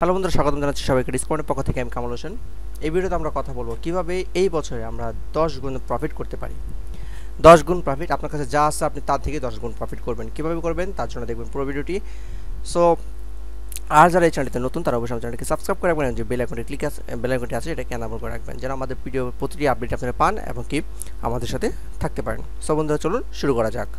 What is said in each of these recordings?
Hello বন্ধুরা, স্বাগতম জানাচ্ছি সবাইকে ডিসকাউন্টের পক্ষ থেকে। আমি কামাল হোসেন। এই ভিডিওতে আমরা কথা বলবো কিভাবে এই বছরে আমরা 10 গুণ প্রফিট করতে পারি। 10 গুণ প্রফিট, আপনার কাছে যা আছে আপনি তার থেকে 10 গুণ প্রফিট করবেন। কিভাবে করবেন তার জন্য দেখবেন পুরো ভিডিওটি। সো আর যারা এই চ্যানেলটিতে নতুন তারা অবশ্যই চ্যানেলকে সাবস্ক্রাইব করে রাখবেন, যে বেল আইকনটি আছে এটা এনাবল করে রাখবেন, যেন আমাদের ভিডিও প্রতিটি আপডেট আপনারা পান এবং কি আমাদের সাথে থাকতে পারেন। সো বন্ধুরা, চলুন শুরু করা যাক।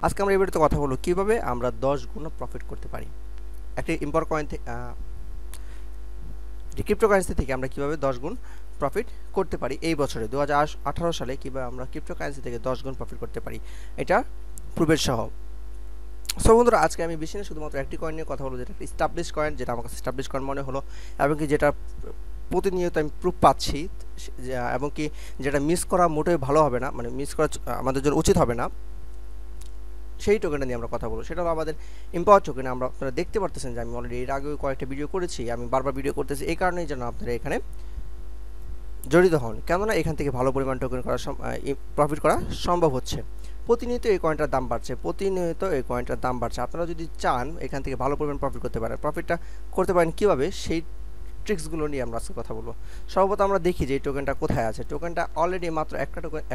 আজকে আমরা এই ভিডিওতে কথা বলবো কিভাবে আমরা 10 গুণ প্রফিট করতে পারি। একটি এম্পাওর কয়েন থেকে ক্রিপ্টোকারেন্সি থেকে আমরা কিভাবে 10 গুণ প্রফিট করতে পারি এই বছরে 2018 সালে কিভাবে আমরা ক্রিপ্টোকারেন্সি থেকে 10 গুণ প্রফিট করতে পারি, এটা প্রুফের সহ। সো বন্ধুরা, আজকে আমি বেশি না শুধুমাত্র একটি কয়েন নিয়ে কথা বলবো, যেটা একটা স্টাবলিশ কয়েন, যেটা আমার কাছে স্টাবলিশ কয়েন মনে হলো এবং কি যেটা প্রতিনিয়ত আমি প্রুফ পাচ্ছি এবং কি যেটা মিস করা মোটেই ভালো হবে না, মানে মিস করা আমাদের জন্য উচিত হবে না। সেই টোকেনটা নিয়ে আমরা কথা বলবো। সেটা হলো আমাদের এম্পাওয়ার টোকেন। আপনারা দেখতে পারতেছেন যে আমি অলরেডি এর আগেও কয়েকটা ভিডিও করেছি, আমি বারবার ভিডিও করতেছি এই কারণেই যেন আপনারা এখানে জড়িত হন, কেননা এখান থেকে ভালো পরিমাণ টোকেন করা প্রফিট করা সম্ভব হচ্ছে। প্রতিনিয়ত এই কয়েনটার দাম বাড়ছে। আপনারা যদি চান এখান থেকে ভালো পরিমাণ প্রফিট করতে পারেন, প্রফিটটা করতে পারেন কীভাবে, সেই ট্রিক্সগুলো নিয়ে আমরা আজকে কথা বলবো। সর্বপ্রথম আমরা দেখি যে এই টোকেনটা কোথায় আছে। টোকেনটা অলরেডি মাত্র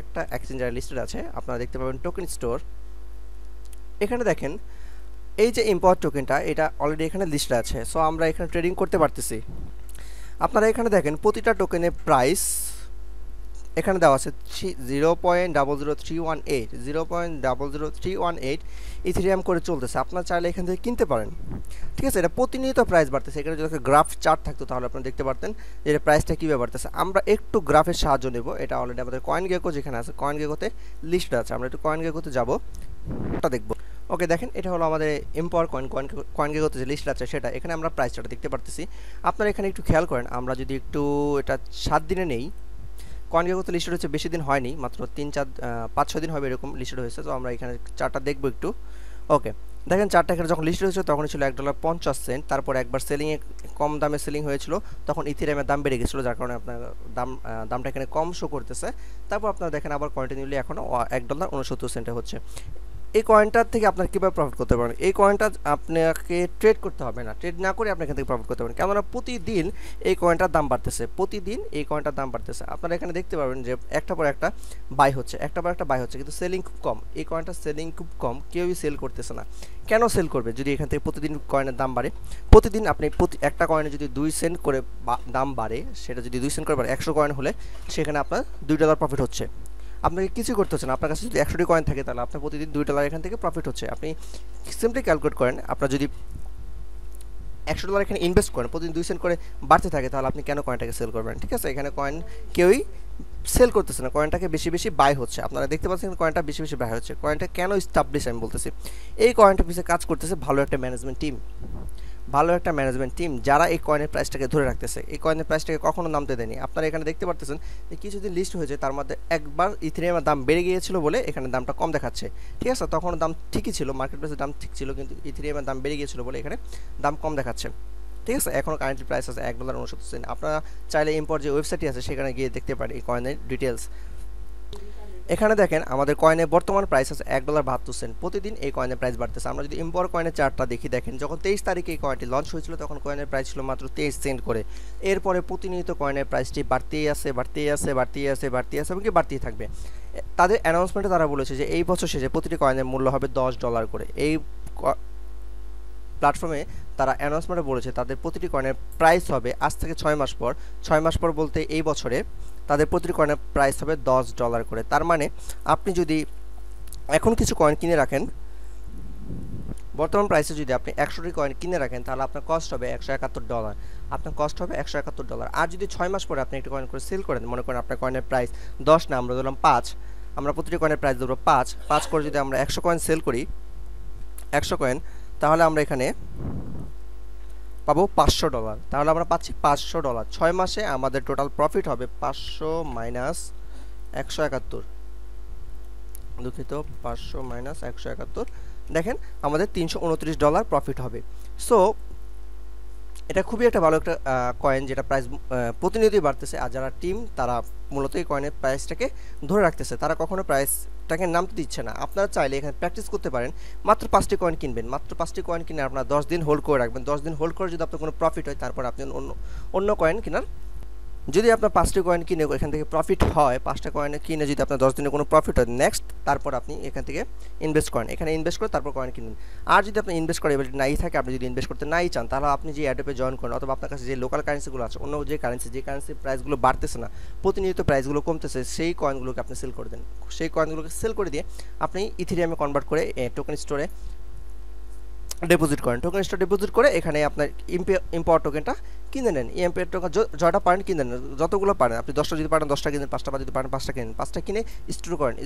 একটা এক্সচেঞ্জারে লিস্টেড আছে। আপনারা দেখতে পাবেন টোকেন স্টোর। এখানে দেখেন এই যে এম্পাওয়ার টোকেনটা, এটা অলরেডি এখানে লিস্টে আছে। সো আমরা এখানে ট্রেডিং করতে পারতেছি। আপনারা এখানে দেখেন প্রতিটা টোকেনের প্রাইস এখানে দেওয়া আছে 0.00318 ইথেরিয়াম করে চলতেছে। আপনারা চাইলে এখান থেকে কিনতে পারেন, ঠিক আছে। এটা প্রতিনিয়ত প্রাইস বাড়তেছে। এখানে যদি গ্রাফ চার্ট থাকতো তাহলে আপনারা দেখতে পারতেন যে এটা প্রাইসটা কীভাবে বাড়তেছে। আমরা একটু গ্রাফের সাহায্য নেব। এটা অলরেডি আমাদের কয়েন গেকো যেখানে আছে, কয়েন গেকোতে লিস্ট আছে। আমরা একটু কয়েন গেকোতে যাবো, ওটা দেখবো। ওকে, দেখেন এটা হলো আমাদের এম্পাওয়ার কয়েন গেকোতে যে লিস্ট আছে সেটা। এখানে আমরা প্রাইসটা দেখতে পারতেছি। আপনারা এখানে একটু খেয়াল করেন, আমরা যদি একটু এটা 7 দিনে নেই, কয়েন গেকোতে লিস্টেড হচ্ছে বেশি দিন হয়নি, মাত্র 5-6 দিন হবে এরকম লিস্টেড হয়েছে। তো আমরা এখানে চার্টটা দেখবো একটু। ওকে, দেখেন চার্টটা এখানে যখন লিস্টেড হয়েছিল তখন ছিল $1.50। তারপর একবার কম দামে সেলিং হয়েছিল, তখন ইথেরিয়ামের দাম বেড়ে গেছিলো, যার কারণে আপনার দামটা এখানে কম শো করতেছে। তারপর আপনারা দেখেন আবার কন্টিনিউলি এখনও $1.69 হচ্ছে। এই কয়েনটার থেকে আপনারা কীভাবে প্রফিট করতে পারেন? এই কয়েনটা আপনাকে ট্রেড করতে হবে না, ট্রেড না করে আপনি এখান থেকে প্রফিট করতে পারেন, কেননা প্রতিদিন এই কয়েনটার দাম বাড়তেছে। আপনারা এখানে দেখতে পাবেন যে একটা পর একটা বাই হচ্ছে, কিন্তু সেলিং খুব কম। এই কয়েনটার সেলিং খুব কম, কেউই সেল করতেছে না। কেন সেল করবে যদি এখান থেকে প্রতিদিন কয়েনের দাম বাড়ে? প্রতিদিন আপনি একটা কয়েনে যদি 2 সেন্ট করে দাম বাড়ে, সেটা যদি 2 সেন্ট করে বাড়ে, 100 কয়েন হলে সেখানে আপনার $2 প্রফিট হচ্ছে। আপনাকে কিছু করতে হচ্ছে না। আপনার কাছে যদি 100টি কয়েন থাকে তাহলে আপনার প্রতিদিন $2 এখান থেকে প্রফিট হচ্ছে। আপনি সিম্পলি ক্যালকুলেট করেন, আপনার যদি $100 এখানে ইনভেস্ট করেন, প্রতিদিন 2 সেন্ট করে বাড়তে থাকে, তাহলে আপনি কেন কয়েনটাকে সেল করবেন? ঠিক আছে, এখানে কয়েন কেউই সেল করতেছে না, কয়েনটাকে বেশি বেশি বাই হচ্ছে। আপনারা দেখতে পাচ্ছেন কয়েনটা বেশি বেশি বাই হচ্ছে। কয়েনটা কেন স্টাবলিশ আমি বলতেছি, এই কয়েনটার পিছনে কাজ করতেছে ভালো একটা ম্যানেজমেন্ট টিম, যারা এই কয়েনের প্রাইসটাকে ধরে রাখতেছে। এই কয়েনের প্রাইসটাকে কখনো নামতে দেয়নি। আপনারা এখানে দেখতে পারতেছেন যে কিছুদিন লিস্ট হয়েছে, তার মধ্যে একবার ইথেরিয়ামের দাম বেড়ে গিয়েছিল বলে এখানে দামটা কম দেখাচ্ছে, ঠিক আছে। তখন দাম ঠিকই ছিল, মার্কেট প্রাইসের দাম ঠিক ছিল, কিন্তু ইথেরিয়ামের দাম বেড়ে গিয়েছিল বলে এখানে দাম কম দেখাচ্ছে, ঠিক আছে। এখনও কারেন্টলি প্রাইস আছে $1.69। আপনারা চাইলে এম্পাওয়ার যে ওয়েবসাইটটি আছে সেখানে গিয়ে দেখতে পারেন এই কয়েনের ডিটেলস। এখানে দেখেন আমাদের কয়েনের বর্তমান প্রাইস আছে $1.72। প্রতিদিন এই কয়েনের প্রাইস বাড়তেছে। আমরা যদি এম্পাওয়ার কয়েনের চার্টটা দেখি, দেখেন যখন 23 তারিখে এই কয়েনটি লঞ্চ হয়েছিল তখন কয়েনের প্রাইস ছিল মাত্র 23 সেন্ট করে। এরপরে প্রতিনিয়ত কয়েনের প্রাইসটি বাড়তেই আছে এবং কি বাড়তেই থাকবে। তাদের অ্যানাউন্সমেন্টে তারা বলেছে যে এই বছর শেষে প্রতিটি কয়েনের মূল্য হবে $10 করে। এই প্ল্যাটফর্মে তারা অ্যানাউন্সমেন্টে বলেছে তাদের প্রতিটি কয়েনের প্রাইস হবে আজ থেকে 6 মাস পর বলতে এই বছরে তাদের প্রতিটি কয়েনের প্রাইস হবে $10 করে। তার মানে আপনি যদি এখন কিছু কয়েন কিনে রাখেন, বর্তমান প্রাইসে যদি আপনি 100টি কয়েন কিনে রাখেন, তাহলে আপনার কস্ট হবে $171। আর যদি 6 মাস পরে আপনি একটা কয়েন করে সেল করেন, মনে করেন আপনার কয়েনের প্রাইস 10 না, আমরা ধরলাম 5, আমরা প্রতিটি কয়েনের প্রাইস ধরবো 5 করে যদি আমরা 100 কয়েন সেল করি, 100 কয়েন, তাহলে আমরা এখানে পাবো $500। তাহলে আমরা পাচ্ছি $500। 6 মাসে আমাদের টোটাল প্রফিট হবে 500 মাইনাস 171, দুঃখিত, 500 মাইনাস 171, দেখেন আমাদের $329 প্রফিট হবে। সো এটা খুবই একটা ভালো একটা কয়েন, যেটা প্রাইস প্রতিনিয়তই বাড়তেছে। আর যারা টিম তারা মূলত এই কয়েনের প্রাইসটাকে ধরে রাখতেছে, তারা কখনো প্রাইসটাকে নামতে দিচ্ছে না। আপনারা চাইলে এখানে প্র্যাকটিস করতে পারেন, মাত্র 5টি কয়েন কিনবেন, মাত্র 5টি কয়েন কিনে আপনারা 10 দিন হোল্ড করে রাখবেন। 10 দিন হোল্ড করে যদি আপনার কোনো প্রফিট হয়, তারপর আপনি অন্য কয়েন কেনার, যদি আপনার 5টি কয়েন কিনে এখান থেকে প্রফিট হয়, 5টা কয়েন কিনে যদি আপনার 10 দিনে কোনো প্রফিট হয়, নেক্সট তারপর আপনি এখান থেকে ইনভেস্ট করেন, এখানে ইনভেস্ট করে তারপর কয়েন কিনুন। আর যদি আপনি ইনভেস্ট করে এবিলিটি নাই থাকে, আপনি যদি ইনভেস্ট করতে নাই চান, তাহলে আপনি যে অ্যাডপে জয়েন করেন অথবা আপনার কাছে যে লোকাল কারেন্সিগুলো আছে, অন্য যে কারেন্সি প্রাইসগুলো বাড়তেছে না, প্রতিনিয়ত প্রাইসগুলো কমতেছে, সেই কয়েনগুলোকে আপনি সেল করে দেন। সেই কয়েনগুলোকে সেল করে দিয়ে আপনি ইথেরিয়ামে কনভার্ট করে টোকেন স্টোরে ডিপোজিট করেন। টোকেন স্টোর ডিপোজিট করে এখানে আপনার এম্পাওয়ার টোকেনটা কিনে নেন। EMPR টোকেন যটা পারেন কিনে নেন, যতগুলো পারেন। আপনি 10টা যদি পারেন 10টা কিনেন, 5টা যদি পারেন 5টা কিনেন, 5টা কিনে স্টোর করেন।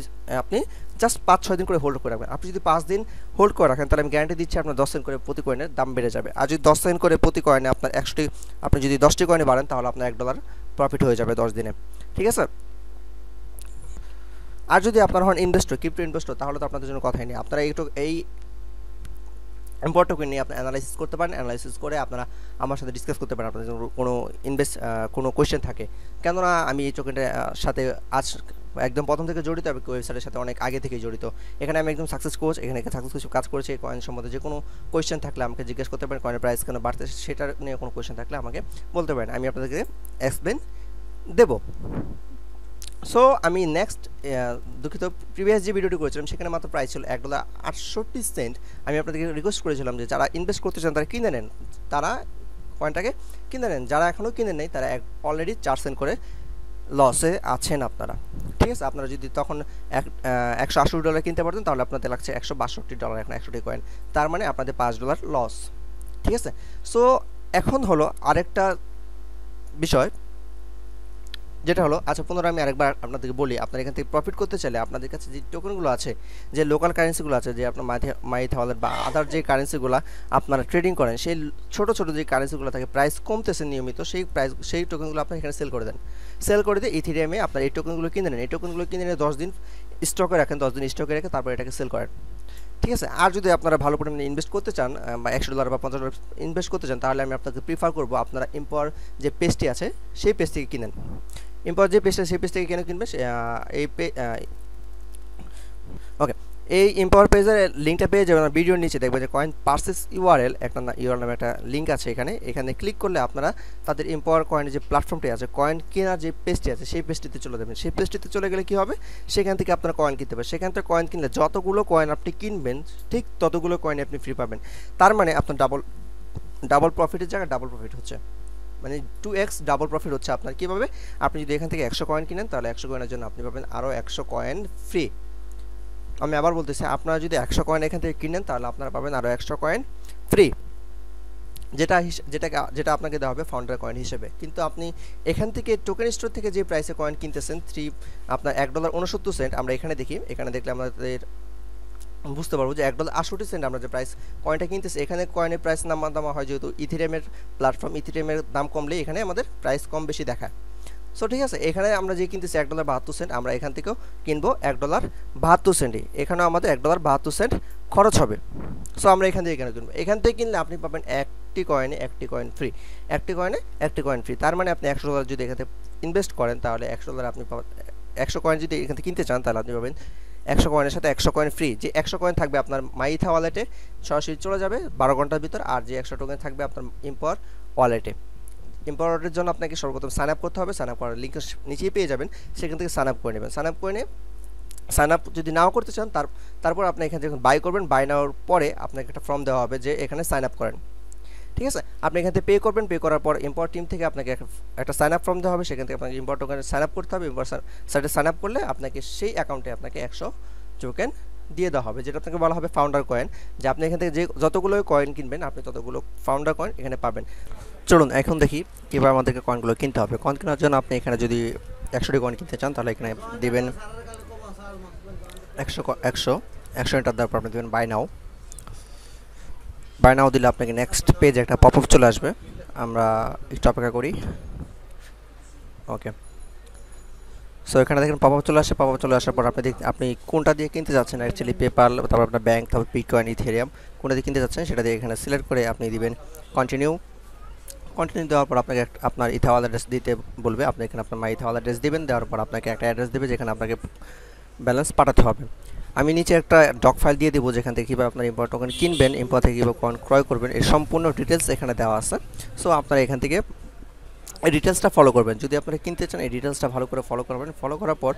আপনি জাস্ট 5-6 দিন করে হোল্ড করে রাখবেন। আপনি যদি 5 দিন হোল্ড করে রাখেন, তাহলে আমি গ্যারান্টি দিচ্ছি আপনার 10 সেন্ট করে প্রতি কয়েনের দাম বেড়ে যাবে। আর যদি 10 সেন্ট করে প্রতি কয়েনে আপনার 100টি, আপনি যদি 10টি কয়েনে বাড়েন, তাহলে আপনার $1 প্রফিট হয়ে যাবে 10 দিনে। ঠিক আছে? আর যদি আপনার হন ইনভেস্টর, ক্রিপ্টো ইনভেস্টর, তাহলে তো আপনাদের জন্য কথাই নেই। আপনারা এই এম্পাওয়ার টোকেন নিয়ে আপনি অ্যানালাইসিস করতে পারেন। অ্যানালাইসিস করে আপনারা আমার সাথে ডিসকাস করতে পারেন, আপনাদের কোনো কোয়েশ্চেন থাকে। কেননা আমি এই টোকেনটার সাথে একদম প্রথম থেকে জড়িত, আমি ওয়েবসাইটের সাথে অনেক আগে থেকে জড়িত। এখানে আমি একদম সাকসেস কোচ, এখানে সাকসেস কাজ করেছি। কয়েন সম্বন্ধে যে কোনো কোয়েশ্চেন থাকলে আমাকে জিজ্ঞেস করতে পারেন। কয়েনের প্রাইস কেন বাড়তেছে সেটার নিয়ে কোনো কোয়েশ্চেন থাকলে আমাকে বলতে পারেন, আমি আপনাদেরকে এক্সপ্লেন দেবো। সো আমি নেক্সট দুঃখিত, প্রিভিয়াস যে ভিডিওটি করেছিলাম সেখানে মাত্র প্রাইস ছিল $1.68। আমি আপনাদেরকে রিকোয়েস্ট করেছিলাম যে যারা ইনভেস্ট করতে চান তারা কিনে নেন, তারা কয়েনটাকে কিনে নেন। যারা এখনও কিনে নেই তারা অলরেডি 4 সেন্ট করে লসে আছেন আপনারা। ঠিক আছে? আপনারা যদি তখন $180 কিনতে পারতেন, তাহলে আপনাদের লাগছে $162 এখন 100টি কয়েন, তার মানে আপনাদের $5 লস। ঠিক আছে? সো এখন হলো আরেকটা বিষয়, যেটা হলো, আচ্ছা পুনরায় আমি আরেকবার আপনাদেরকে বলি, আপনারা এখান থেকে প্রফিট করতে চাইলে আপনাদের কাছে যে টোকেনগুলো আছে, যে লোকাল কারেন্সিগুলো আছে, যে আপনার মাইথা ওয়ালেট বা আদার যে কারেন্সিগুলো আপনারা ট্রেডিং করেন, সেই ছোটো ছোটো যে কারেন্সিগুলো থাকে, প্রাইস কমতেছে নিয়মিত, সেই টোকেনগুলো আপনি এখানে সেল করে দেন। সেল করে দিয়ে ইথেরিয়ামে আপনার এই টোকেনগুলো কিনে নেন। এই টোকেনগুলো কিনে নিয়ে 10 দিন স্টকে রাখেন, 10 দিন স্টকে রেখে তারপর এটাকে সেল করেন। ঠিক আছে? আর যদি আপনারা ভালো পরিমাণে ইনভেস্ট করতে চান বা $100 বা $50 ইনভেস্ট করতে চান, তাহলে আমি আপনাকে প্রিফার করবো আপনারা এম্পাওয়ার যে পেজটি আছে সেই পেজ থেকে কিনেন। এম্পাওয়ার যে পেজটা, সেই পেজ থেকে কেন কিনবে, ওকে, এই এম্পাওয়ার পেজের লিঙ্কটা পেয়ে যাবেন ভিডিওর নিচে। দেখবেন যে কয়েন পার্সেস ইউআরএল নামে একটা লিঙ্ক আছে। এখানে ক্লিক করলে আপনারা তাদের এম্পাওয়ার কয়েনের যে প্ল্যাটফর্মটি আছে, কয়েন কেনার যে পেজটি আছে, সেই পেজটিতে চলে যাবেন। সেই পেজটিতে চলে গেলে কী হবে, সেখান থেকে আপনারা কয়েন কিনতে পারবেন। সেখান থেকে কয়েন কিনলে যতগুলো কয়েন আপনি কিনবেন, ঠিক ততগুলো কয়েন আপনি ফ্রি পাবেন। তার মানে আপনার ডাবল প্রফিটের জায়গায় ডাবল প্রফিট হচ্ছে, মানে 2x ডাবল প্রফিট হচ্ছে আপনার। কীভাবে? আপনি যদি এখান থেকে 100 কয়েন কিনেন, তাহলে 100 কয়েনের জন্য আপনি পাবেন আরও 100 কয়েন ফ্রি। আমি আবার বলতেছি, আপনারা যদি 100 কয়েন এখান থেকে কিনেন, তাহলে আপনারা পাবেন আরও 100 কয়েন ফ্রি, যেটা আপনাকে দেওয়া হবে ফাউন্ডার কয়েন হিসেবে। কিন্তু আপনি এখান থেকে টোকেন স্টোর থেকে যে প্রাইসে কয়েন কিনতেছেন, আপনার $1.69। আমরা এখানে দেখলে আমাদের বুঝতে পারবো যে $1.68 আমরা যে প্রাইস কয়েনটা কিনতেছি। এখানে কয়েনের প্রাইস দাম হয় যেহেতু ইথেরিয়ামের প্ল্যাটফর্ম, ইথেরিয়ামের দাম কমলে এখানে আমাদের প্রাইস কম বেশি দেখায়। সো ঠিক আছে, এখানে আমরা যে কিনতেছি $1.72, আমরা এখান থেকেও কিনবো $1.72। এখানেও আমাদের $1.72 খরচ হবে। সো আমরা এখান থেকে কিনবো। এখান থেকে কিনলে আপনি পাবেন একটি কয়েনে একটি কয়েন ফ্রি, একটি কয়েনে একটি কয়েন ফ্রি। তার মানে আপনি $100 যদি এখান থেকে ইনভেস্ট করেন, তাহলে $100 আপনি পাবেন। 100 কয়েন যদি এখান থেকে কিনতে চান, তাহলে আপনি পাবেন 100 কয়েনের সাথে 100 কয়েন ফ্রি। যে 100 কয়েন থাকবে আপনার মাইথা ওয়ালেটে, সরাসরি চলে যাবে 12 ঘন্টার ভিতর। আর যে 100 টোকেন থাকবে আপনার এম্পাওয়ার ওয়ালেটে। এম্পাওয়ার ওয়ালেটের জন্য আপনাকে সর্বপ্রথম সাইন আপ করতে হবে। সাইন আপ করার লিঙ্ক নিচেই পেয়ে যাবেন, সেখান থেকে সাইন আপ করে নেবেন। সাইন আপ করে নিয়ে, সাইন আপ যদি নাও করতে চান, তারপর আপনি এখানে যখন বাই করবেন, বাই নেওয়ার পরে আপনাকে একটা ফর্ম দেওয়া হবে যে এখানে সাইন আপ করেন। ঠিক আছে? আপনি এখান থেকে পে করবেন। পে করার পর এম্পাওয়ার টিম থেকে আপনাকে একটা সাইন আপ ফর্ম দেওয়া হবে, সেখান থেকে আপনাকে এম্পাওয়ার টোকেনে সাইন আপ করতে হবে। এম্পাওয়ার সাইটে সাইন আপ করলে আপনাকে সেই অ্যাকাউন্টে আপনাকে 100 টোকেন দিয়ে দেওয়া হবে, যেটা আপনাকে বলা হবে ফাউন্ডার কয়েন। যে আপনি এখান থেকে যে যতগুলো কয়েন কিনবেন, আপনি ততগুলো ফাউন্ডার কয়েন এখানে পাবেন। চলুন এখন দেখি কীভাবে আমাদেরকে কয়েনগুলো কিনতে হবে। কয়েন কেনার জন্য আপনি এখানে যদি 100টি কয়েন কিনতে চান, তাহলে এখানে দেবেন 100 এন্টার দেওয়ার পর আপনি দেবেন বাই নাও। বাই নাও দিলে আপনাকে নেক্সট পেজে একটা পপ আপ চলে আসবে। আমরা একটু অপেক্ষা করি। ওকে, সো এখানে দেখেন পপ আপ চলে আসে। পপ আপ চলে আসার পর আপনি কোনটা দিয়ে কিনতে যাচ্ছেন, অ্যাকচুয়ালি পেপাল, তারপর আপনার ব্যাংক, তারপর বিটকয়েন, ইথেরিয়াম, কোনটা দিয়ে কিনতে যাচ্ছেন সেটা দিয়ে এখানে সিলেক্ট করে আপনি দিবেন কন্টিনিউ। কন্টিনিউ দেওয়ার পর আপনাকে আপনার ইথাওয়াল অ্যাড্রেস দিতে বলবে, আপনি এখানে আপনার মাই ইথাওয়াল অ্যাড্রেস দিবেন, দেওয়ার পর আপনাকে একটা অ্যাড্রেস দেবে যেখানে আপনাকে ব্যালেন্স পাঠাতে হবে। আমি নিচে একটা ডক ফাইল দিয়ে দেবো যেখান থেকে কীভাবে আপনার এম্পাওয়ার টোকেন কিনবেন, এম্পাওয়ার থেকে কীভাবে কয়েন ক্রয় করবেন, এর সম্পূর্ণ ডিটেলস এখানে দেওয়া আছে। সো আপনারা এখান থেকে এই ডিটেলসটা ফলো করবেন। যদি আপনারা কিনতে চান এই ডিটেলসটা ভালো করে ফলো করবেন। ফলো করার পর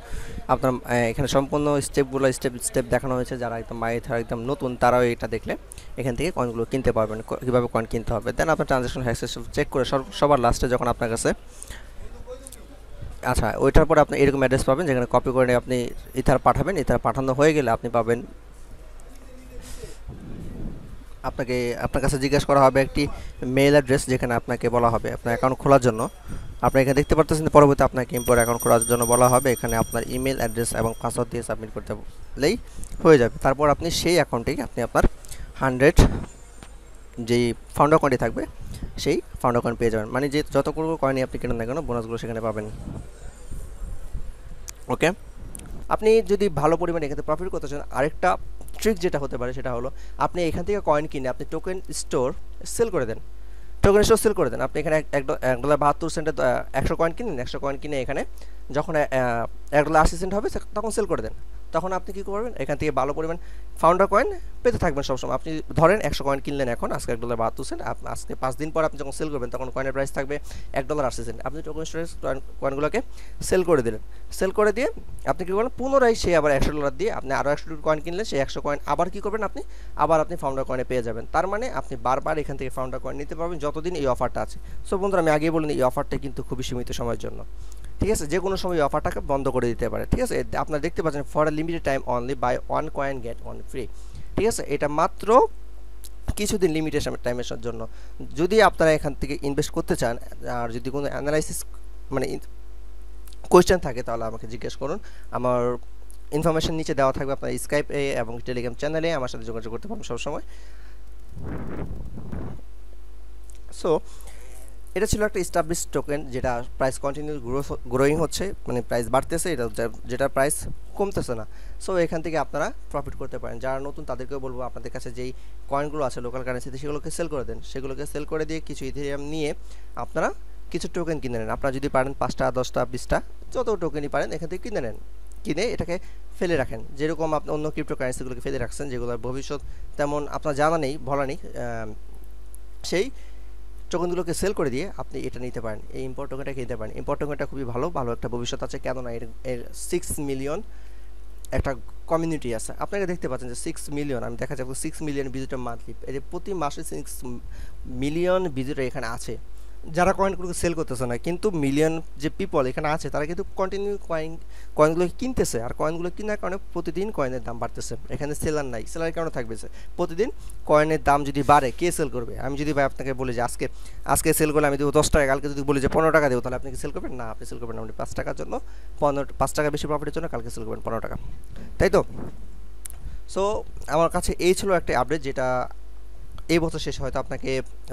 আপনার এখানে সম্পূর্ণ স্টেপগুলো স্টেপ দেখানো হয়েছে। যারা একদম একদম নতুন তারাও এটা দেখলে এখান থেকে কয়েনগুলো কিনতে পারবেন, কীভাবে কয়েন কিনতে হবে। দেন আপনার ট্রানজ্যাকশন হ্যাক্সেস চেক করে সবার লাস্টে যখন আপনার কাছে আচ্ছা ওইটার পরে আপনি এরকম অ্যাড্রেস পাবেন যেখানে কপি করে আপনি ইথার পাঠাবেন। ইথার পাঠানো হয়ে গেলে আপনি পাবেন, আপনার কাছে জিজ্ঞাসা করা হবে একটি মেইল অ্যাড্রেস যেখানে আপনাকে বলা হবে আপনার অ্যাকাউন্ট খোলার জন্য। আপনি এখানে দেখতে পাচ্ছেন পরবর্তী আপনাকে এম্পাওয়ার অ্যাকাউন্ট খোলার জন্য বলা হবে। এখানে আপনার ইমেল অ্যাড্রেস এবং পাসওয়ার্ড দিয়ে সাবমিট করতে বললেই হয়ে যাবে। তারপর আপনি সেই অ্যাকাউন্টেই আপনি আপনার 100 যেই ফাউন্ডার কয়েনটি থাকবে সেই ফাউন্ডার কয়েন পেয়ে যাবেন। মানে যে যতগুলো কয়েনই আপনি কেনেন না কেন বোনাসগুলো সেখানে পাবেন। ওকে, আপনি যদি ভালো পরিমাণে এখানে প্রফিট করতে চান আরেকটা ট্রিক যেটা হতে পারে সেটা হলো আপনি এখান থেকে কয়েন কিনে আপনি টোকেন স্টোর সেল করে দেন। আপনি এখানে $1.72 100 কয়েন কিনেন, 100 কয়েন কিনে এখানে যখন $1.80 হবে তখন সেল করে দেন। তখন আপনি কী করবেন, এখান থেকে ভালো পরিমাণ ফাউন্ডার কয়েন পেতে থাকবেন সবসময়। আপনি ধরেন 100 কয়েন কিনলেন এখন, আজকে $1.72, আজকে 5 দিন পর আপনি যখন সেল করবেন তখন কয়েনের প্রাইস থাকবে $1.80। আপনি টোকেন স্টোরেজ কয়েনগুলোকে সেল করে দিলেন। সেল করে দিয়ে আপনি কী করবেন, পুনরায় সেই আবার $100 দিয়ে আপনি আরও 100 কয়েন কিনলেন, সেই 100 কয়েন আবার কী করবেন আপনি ফাউন্ডার কয়েনে পেয়ে যাবেন। তার মানে আপনি বারবার এখান থেকে ফাউন্ডার কয়েন নিতে পারবেন যতদিন এই অফারটা আছে। সো বন্ধুরা আমি আগেই বলিনি এই অফারটা কিন্তু খুবই সীমিত সময়ের জন্য, ঠিক আছে। যে কোনো সময় অফারটাকে বন্ধ করে দিতে পারে, ঠিক আছে। আপনারা দেখতে পাচ্ছেন for a limited time only buy 1 coin get 1 free, ঠিক আছে। এটা মাত্র কিছুদিন লিমিটেশন টাইমের জন্য। যদি আপনারা এখান থেকে ইনভেস্ট করতে চান আর যদি কোনো অ্যানালাইসিস মানে কোয়েশ্চেন থাকে তাহলে আমাকে জিজ্ঞেস করুন। আমার ইনফরমেশন নিচে দেওয়া থাকবে, আপনার স্কাইপে এবং টেলিগ্রাম চ্যানেলে আমার সাথে যোগাযোগ করতে পারবেন সবসময়। সো এটা ছিল একটা এস্টাবলিশ টোকেন যেটা প্রাইস কন্টিনিউ গ্রোয়িং হচ্ছে, মানে প্রাইস বাড়তেছে, এটা যেটা প্রাইস কমতেছে না। সো এখান থেকে আপনারা প্রফিট করতে পারেন। যারা নতুন তাদেরকেও বলবো আপনাদের কাছে যেই কয়েনগুলো আছে লোকাল কারেন্সিতে সেগুলোকে সেল করে দেন। সেগুলোকে সেল করে দিয়ে কিছু ইথেরিয়াম নিয়ে আপনারা কিছু টোকেন কিনে নেন। আপনারা যদি পারেন 5টা 10টা 20টা যত টোকেনই পারেন এখান থেকে কিনে নেন, কিনে এটাকে ফেলে রাখেন। যেরকম আপনি অন্য ক্রিপ্টো কারেন্সিগুলোকে ফেলে রাখছেন যেগুলোর ভবিষ্যৎ তেমন আপনার জানা নেই, বলা নেই, সেই টোকেনগুলোকে সেল করে দিয়ে আপনি এটা নিতে পারেন, এই ইম্পোর্ট টোকেনটা কিনতে পারেন। ইম্পোর্ট টোকেনটা খুবই ভালো একটা ভবিষ্যৎ আছে, কেননা এর 6 মিলিয়ন একটা কমিউনিটি আছে। আপনারা দেখতে পাচ্ছেন যে 6 মিলিয়ন, আমি দেখা যাবো 6 মিলিয়ন ভিজিটর মান্থলি, এই যে প্রতি মাসে 6 মিলিয়ন ভিজিটর এখানে আছে যারা কয়েনগুলোকে সেল করতেছে না, কিন্তু মিলিয়ন যে পিপল এখানে আছে তারা কিন্তু কন্টিনিউ কয়েনগুলো কিনতেছে। আর কয়েনগুলো কেনার কারণে প্রতিদিন কয়েনের দাম বাড়তেছে। এখানে সেলার নাই, সেলারের কারণে থাকবে প্রতিদিন কয়েনের দাম যদি বাড়ে কে সেল করবে? আমি যদি ভাই আপনাকে বলি যে আজকে সেল করলে আমি দেবো 10 টাকা, কালকে যদি বলি যে 15 টাকা দেবো, তাহলে আপনি কি সেল করবেন? না, আপনি সেল করবেন না। আপনি 5 টাকার জন্য 5 টাকা বেশি প্রফিটের জন্য কালকে সেল করবেন 15 টাকা, তাই তো? সো আমার কাছে এই ছিল একটা আপডেট যেটা এই বছর শেষে হয়তো আপনাকে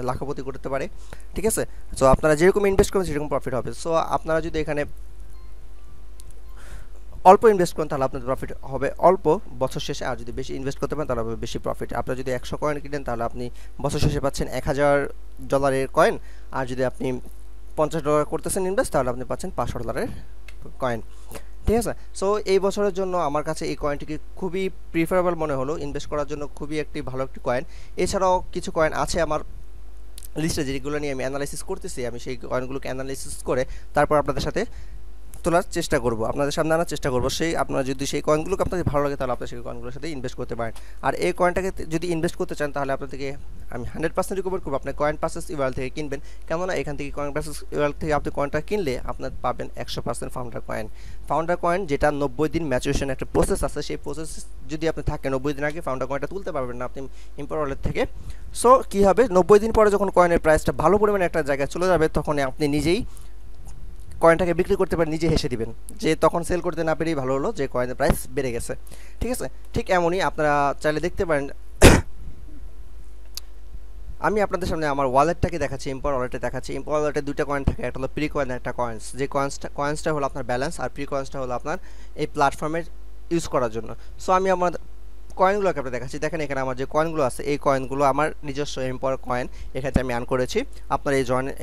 লাখপতি করতে পারে, ঠিক আছে। সো আপনারা যেরকম ইনভেস্ট করবেন সেরকম প্রফিট হবে। সো আপনারা যদি এখানে অল্প ইনভেস্ট করেন তাহলে আপনাদের প্রফিট হবে অল্প বছর শেষে, আর যদি বেশি ইনভেস্ট করতে পারেন তাহলে হবে বেশি প্রফিট। আপনারা যদি 100 কয়েন কিনেন তাহলে আপনি বছর শেষে পাচ্ছেন $1000 কয়েন, আর যদি আপনি $50 করতেছেন ইনভেস্ট তাহলে আপনি পাচ্ছেন $500 কয়েন, ঠিক আছে। সো এই বছরের জন্য আমার কাছে এই কয়েনটিকে খুবই প্রিফারেবল মনে হলো ইনভেস্ট করার জন্য, খুবই একটি ভালো একটি কয়েন। এছাড়াও কিছু কয়েন আছে আমার লিস্টে যেগুলো নিয়ে আমি অ্যানালাইসিস করতেছি, আমি সেই কয়েনগুলোকে অ্যানালাইসিস করে তারপর আপনাদের সাথে তোলার চেষ্টা করব, আপনাদের সামনে আনার চেষ্টা করব। সেই আপনারা যদি সেই কয়েনগুলোকে আপনাদের ভালো লাগে তাহলে আপনারা সেই কয়েনগুলোর সাথে ইনভেস্ট করতে পারেন। আর এই কয়েনটাকে যদি ইনভেস্ট করতে চান তাহলে আপনাদেরকে আমি 100% রিকমেন্ড করবো আপনি কয়েন পার্সেস ইউআরএল থেকে কিনবেন। কেননা এখান থেকে কয়েন পার্সেস ইউআরএল থেকে আপনি কয়েনটা কিনলে আপনার পাবেন 100% ফাউন্ডার কয়েন যেটা 90 দিন ম্যাচুরেশন একটা প্রসেস আছে। সেই প্রসেস যদি আপনি থাকে 90 দিন আগে ফাউন্ডার কয়েনটা তুলতে পারবেন না আপনি এম্পাওর ওয়ালেট থেকে। সো কী হবে, 90 দিন পরে যখন কয়েনের প্রাইসটা ভালো পরিমাণে একটা জায়গায় চলে যাবে তখন আপনি নিজেই কয়েনটাকে বিক্রি করতে পারেন, নিজে হেসে দিবেন যে তখন সেল করতে না পেরেই ভালো হলো যে কয়েনের প্রাইস বেড়ে গেছে, ঠিক আছে। ঠিক এমনই আপনারা চাইলে দেখতে পারেন। আমি আপনাদের সামনে আমার ওয়ালেটটাকে দেখাচ্ছি, এম্পাওর ওয়ালেটে দেখাচ্ছি। এম্পাওর ওয়ালেটে দুইটা কয়েন থাকে, একটা হলো প্রি কয়েন, একটা কয়েন্স। যে কয়েন্সটা হলো আপনার ব্যালেন্স, আর প্রি কয়েন্সটা হলো আপনার এই প্ল্যাটফর্মের ইউজ করার জন্য। সো আমি আমার কয়েনগুলোকে আপনাদের দেখাচ্ছি। দেখেন এখানে আমার যে কয়েনগুলো আছে এই কয়েনগুলো আমার নিজস্ব এম্পাওয়ার কয়েন, এখানে আমি আর্ন করেছি। আপনারা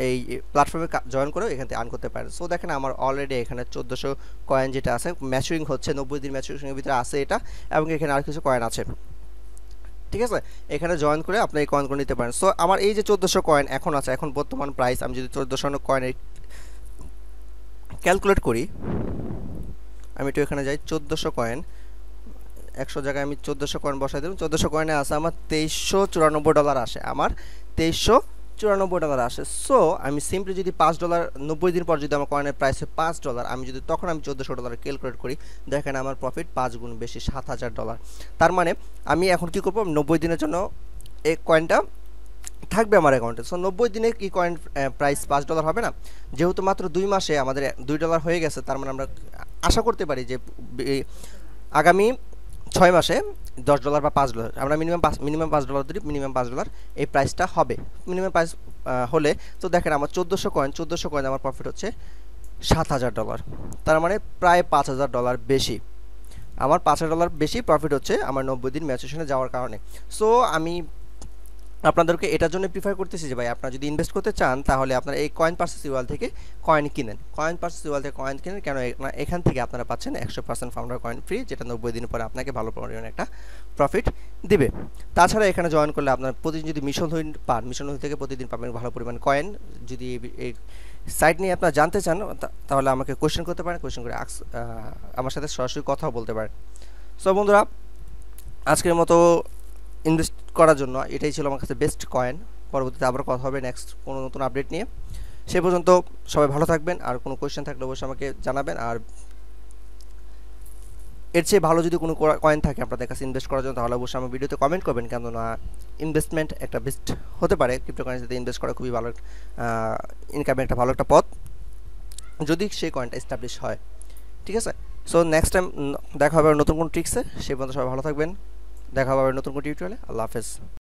এই প্ল্যাটফর্মে জয়েন করেও এখান থেকে আর্ন করতে পারেন। সো দেখেন আমার অলরেডি এখানে 1400 কয়েন যেটা আছে ম্যাচুরিং হচ্ছে, 90 দিন ম্যাচুরিংয়ের ভিতরে আছে এটা, এবং এখানে আর কিছু কয়েন আছে। ঠিক আছে, এখানে জয়েন করে আপনি এই কয়েনগুলো নিতে পারেন। সো আমার এই যে 1400 কয়েন এখন আছে, এখন বর্তমান প্রাইস আমি যদি 1400 কয়েনের ক্যালকুলেট করি, আমি একটু এখানে যাই, 1400 কয়েন 100 জায়গায় আমি 1400 কয়েন বসাই দিলাম। 1400 কয়েনে আছে আমার $2394 আসে, আমার $2394 আসে। সো আমি সিম্পলি যদি $5 90 দিন পর যদি আমার কয়েনের প্রাইস হয় $5, আমি যদি তখন আমি $1400 ক্যালকুলেট করি, দেখেন আমার প্রফিট 5 গুণ বেশি, $7000। তার মানে আমি এখন কি করব, 90 দিনের জন্য এই কয়েনটা থাকবে আমার অ্যাকাউন্টে। সো 90 দিনে কি কয়েন প্রাইস $5 হবে না? যেহেতু মাত্র 2 মাসে আমাদের $2 হয়ে গেছে, তার মানে আমরা আশা করতে পারি যে আগামী 6 মাসে $10 বা $5, আমরা মিনিমাম $5 ধরি, মিনিমাম $5 এই প্রাইসটা হবে। মিনিমাম প্রাইস হলে তো দেখেন আমার 1400 কয়েন আমার প্রফিট হচ্ছে $7000। তার মানে প্রায় $5000 বেশি, আমার $5000 বেশি প্রফিট হচ্ছে আমার 90 দিন ম্যাচুরেশনে যাওয়ার কারণে। সো আমি আপনাদেরকে এটার জন্য প্রিফার করতেছি যে ভাই আপনারা যদি ইনভেস্ট করতে চান তাহলে আপনারা এই কয়েন পার্সেস ইউয়াল থেকে কয়েন কিনেন, কয়েন পার্সেস ইউয়াল থেকে কয়েন কিনেন। কেন, এখান থেকে আপনারা পাচ্ছেন 100% ফাউন্ডার কয়েন ফ্রি, যেটা 90 দিন পরে আপনাকে ভালো পরিমাণে একটা প্রফিট দিবে। তাছাড়া এখানে জয়েন করলে আপনার প্রতিদিন যদি মিশন পান, মিশন থেকে প্রতিদিন পাবেন ভালো পরিমাণ কয়েন। যদি এই সাইট নিয়ে আপনারা জানতে চান তাহলে আমাকে কোয়েশ্চেন করতে পারেন, কোয়েশ্চেন করে আমার সাথে সরাসরি কথাও বলতে পারেন। সো বন্ধুরা, আজকের মতো ইনভেস্ট করার জন্য এটাই ছিল আমার কাছে বেস্ট কয়েন। পরবর্তীতে আবার কথা হবে নেক্সট কোনো নতুন আপডেট নিয়ে। সে পর্যন্ত সবাই ভালো থাকবেন, আর কোনো কোয়েশ্চেন থাকলে অবশ্যই আমাকে জানাবেন। আর এর চেয়ে ভালো যদি কোনো কয়েন থাকে আপনাদের কাছে ইনভেস্ট করার জন্য, তাহলে অবশ্যই আমার ভিডিওতে কমেন্ট করবেন, কেননা ইনভেস্টমেন্ট একটা বেস্ট হতে পারে। ক্রিপ্টোকারেন্সিতে ইনভেস্ট করা খুবই ভালো ইনকামের একটা ভালো একটা পথ, যদি সেই কয়েনটা এস্টাবলিশ হয়। ঠিক আছে, সো নেক্সট টাইম দেখা হবে নতুন কোনো ট্রিক্সে। সেই পর্যন্ত সবাই ভালো থাকবেন, দেখা হবে নতুন কোনো টিউটোরিয়ালে। আল্লাহ হাফেজ।